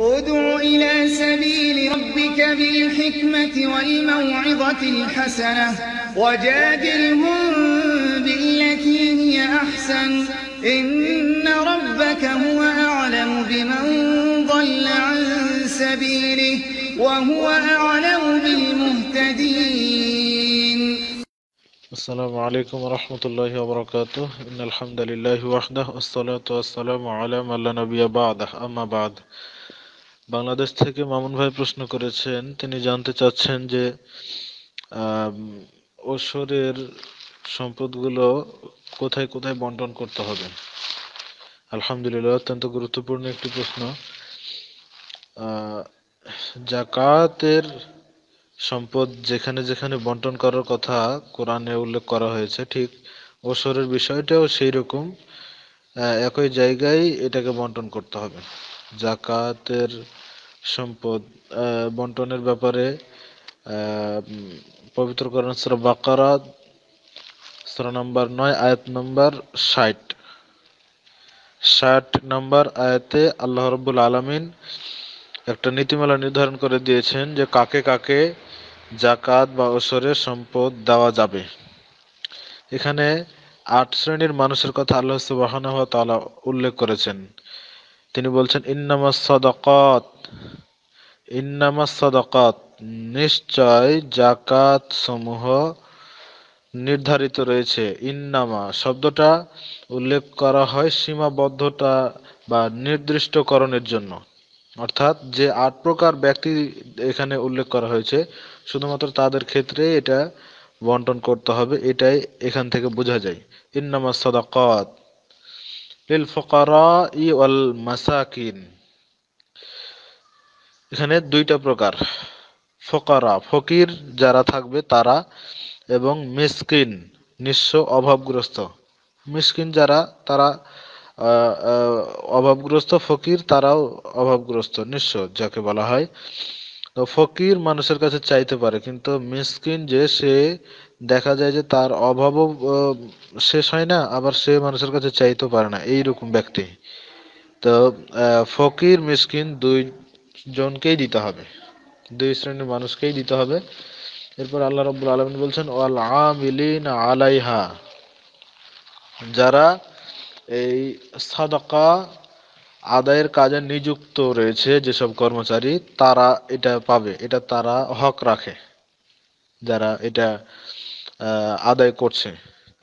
ادع إلى سبيل ربك بالحكمة والموعظة الحسنة وجادلهم بالتي هي أحسن إن ربك هو أعلم بمن ضل عن سبيله وهو أعلم بالمهتدين. السلام عليكم ورحمة الله وبركاته. إن الحمد لله وحده والصلاة والسلام على من لا نبي بعده أما بعد. বাংলাদেশ থেকে মামুন ভাই প্রশ্ন করেছেন, তিনি জানতে চাচ্ছেন যে ওসরের সম্পদগুলো কোথায় কোথায় বন্টন করতে হবে। আলহামদুলিল্লাহ, অত্যন্ত গুরুত্বপূর্ণ একটি প্রশ্ন। জাকাতের সম্পদ যেখানে যেখানে বন্টন করার কথা কোরআনে উল্লেখ করা হয়েছে, ঠিক ওসরের বিষয়টাও সেই রকম একই জায়গায় এটাকে বন্টন করতে হবে। জাকাতের সম্পদ বন্টনের ব্যাপারে পবিত্র কোরআন সূরা বাকারা সূরা নম্বর 9 আয়াত নম্বর 60 নম্বর আয়াতে আল্লাহ রাব্বুল আলামিন একটা নীতিমালা নির্ধারণ করে দিয়েছেন যে কাকে কাকে জাকাত বা ওসরের সম্পদ দেওয়া যাবে। এখানে 8 শ্রেণীর মানুষের কথা আল্লাহ সুবহানাহু ওয়া তাআলা উল্লেখ করেছেন। তিনি বলছেন ইন্নামাস সাদাকাত, নিশ্চয় জাকাত সমূহ নির্ধারিত রয়েছে। ইন্নামা শব্দটা উল্লেখ করা হয় সীমাবদ্ধতা বা নির্দিষ্টকরণের জন্য, অর্থাৎ যে 8 প্রকার ব্যক্তি এখানে উল্লেখ করা হয়েছে শুধুমাত্র তাদের ক্ষেত্রে এটা বন্টন করতে হবে, এটাই এখান থেকে বোঝা যায়। ইন্নামাস সাদাকাত লিল ফুকারাই ওয়াল মাসাকিন, এখানে দুইটা প্রকার, ফুকারা ফকির যারা থাকবে তারা, এবং মিসকিন নিঃস্ব অভাবগ্রস্ত। মিসকিন যারা তারা অভাবগ্রস্ত, ফকির তারাও অভাবগ্রস্ত, নিঃস্ব যাকে বলা হয়। তো ফকির মানুষের কাছে চাইতে পারে, কিন্তু মিসকিন যে সে দেখা যায় যে তার অভাবও শেষ হয় না, আবার সে মানুষের কাছে চাইতেও পারে না, এইরকম ব্যক্তি। তো ফকির মিসকিন দুই জনকেই দিতে হবে, দুই শ্রেণীর মানুষকেই দিতে হবে। এরপর আল্লাহ রাব্বুল আলামিন বলছেন ওয়াল আমিলিনা আলাইহা, যারা এই সাদাকা আদায়ের কাজে নিযুক্ত রয়েছে যেসব কর্মচারী, তারা এটা পাবে, এটা তারা হক রাখে। যারা এটা আদায় করছে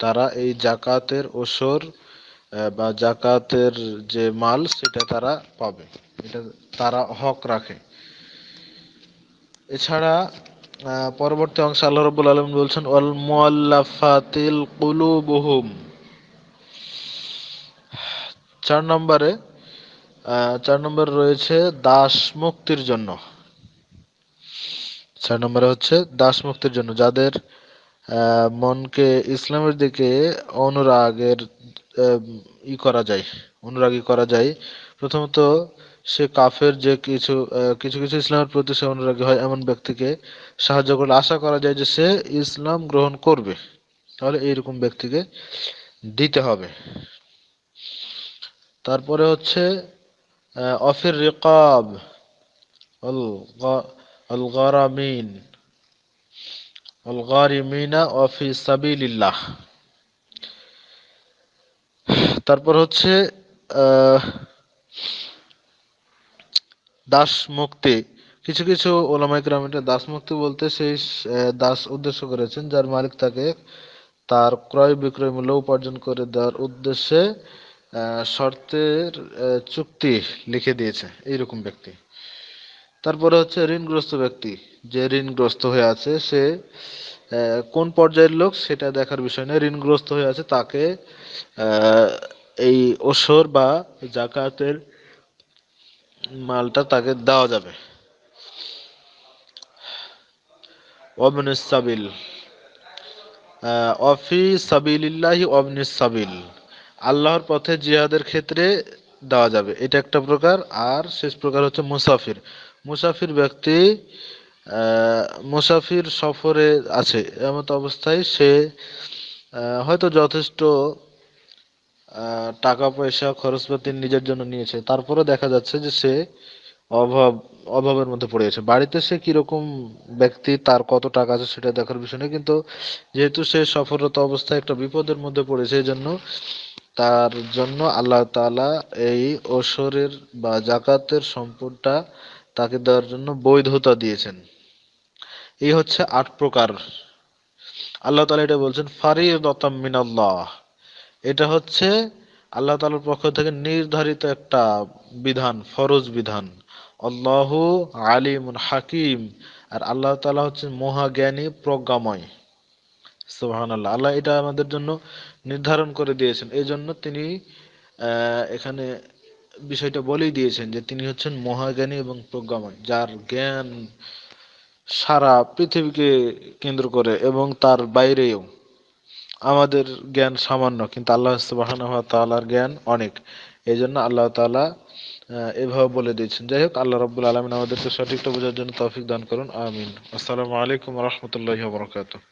তারা এই জাকাতের ওসর বা জাকাতের যে মাল সেটা তারা পাবে, এটা তারা হক রাখে। এছাড়া পরবর্তী অংশে আল্লাহ রাব্বুল আলামিন বলছেন ওয়াল মুআল্লাফাতিল কুলুবুহুম, 4 নম্বরে রয়েছে দাস মুক্তির জন্য। 4 নম্বরে হচ্ছে দাস মুক্তির জন্য, যাদের মনকে ইসলামের দিকে অনুরাগী করা যায়। প্রথমত সে কাফের, যে কিছু কিছু ইসলামের প্রতি সে অনুরাগী হয়, এমন ব্যক্তিকে সাহায্য করলে আশা করা যায় যে সে ইসলাম গ্রহণ করবে, তাহলে এইরকম ব্যক্তিকে দিতে হবে। তারপরে হচ্ছে অফির রিকাব আল গারিমিনা অফি সাবিলিল্লাহ। তারপর হচ্ছে দাস মুক্তি। কিছু কিছু উলামায়ে কেরাম এটা দাস মুক্তি বলতে সেই দাস উদ্দেশ্য করেছেন যার মালিক তাকে তার ক্রয় বিক্রয় মূল্য উপার্জন করে দেওয়ার উদ্দেশ্যে শর্তের চুক্তি লিখে দিয়েছে, এইরকম ব্যক্তি। তারপরে হচ্ছে ঋণগ্রস্ত ব্যক্তি, যে ঋণগ্রস্ত হয়ে আছে, সে কোন পর্যায়ের লোক সেটা দেখার বিষয় নয়, ঋণগ্রস্ত হয়ে আছে, তাকে এই ওসর বা জাকাতের মালটা তাকে দেওয়া যাবে। ওয়াবনিস সাবিল, অফি সাবিলিল্লাহি ওয়াবনিস সাবিল, আল্লাহর পথে জিহাদের ক্ষেত্রে দেওয়া যাবে, এটা একটা প্রকার। আর শেষ প্রকার হচ্ছে মুসাফির ব্যক্তি, মুসাফির সফরে আছে, এমত অবস্থায় সে হয়তো যথেষ্ট টাকা পয়সা খরচপাতি নিজের জন্য নিয়েছে, তারপরে দেখা যাচ্ছে যে সে অভাব অভাবের মধ্যে পড়ে গেছে। বাড়িতে সে কিরকম ব্যক্তি, তার কত টাকা আছে সেটা দেখার বিষয় নেই, কিন্তু যেহেতু সে সফররত অবস্থায় একটা বিপদের মধ্যে পড়েছে, এই জন্য তার জন্য আল্লাহ তাআলা এই ওসরের বা জাকাতের সম্পদটা তাকে দেওয়ার জন্য বৈধতা দিয়েছেন। এই হচ্ছে ৮ প্রকার। আল্লাহ তাআলা এটা বলছেন ফারিদাতাম মিনাল্লাহ। এটা হচ্ছে আল্লাহ তাআলার পক্ষ থেকে নির্ধারিত একটা বিধান, ফরজ বিধান। আল্লাহু আলিমুন হাকিম। আর আল্লাহ তাআলা হচ্ছেন মহাজ্ঞানী, প্রজ্ঞাময়। সুবহানাল্লাহ। আল্লাহ এটা আমাদের জন্য নির্ধারণ করে দিয়েছেন। এই জন্য তিনি এখানে বিষয়টা বলেই দিয়েছেন যে তিনি হচ্ছেন মহাজ্ঞানী এবং প্রজ্ঞাময়, যার জ্ঞান সারা পৃথিবীকে কেন্দ্র করে এবং তার বাইরেও। আমাদের জ্ঞান সামান্য, কিন্তু আল্লাহ সুবহানাহু ওয়া তাআলার জ্ঞান অনেক। এই জন্য আল্লাহ তাআলা এভাবে বলে দিয়েছেন। যাই হোক, আল্লাহ রাব্বুল আলামিন আমাদেরকে সঠিকটা বোঝার জন্য তৌফিক দান করুন। আমিন। আসসালামু আলাইকুম ওয়া রাহমাতুল্লাহি ওয়া বারাকাতুহু।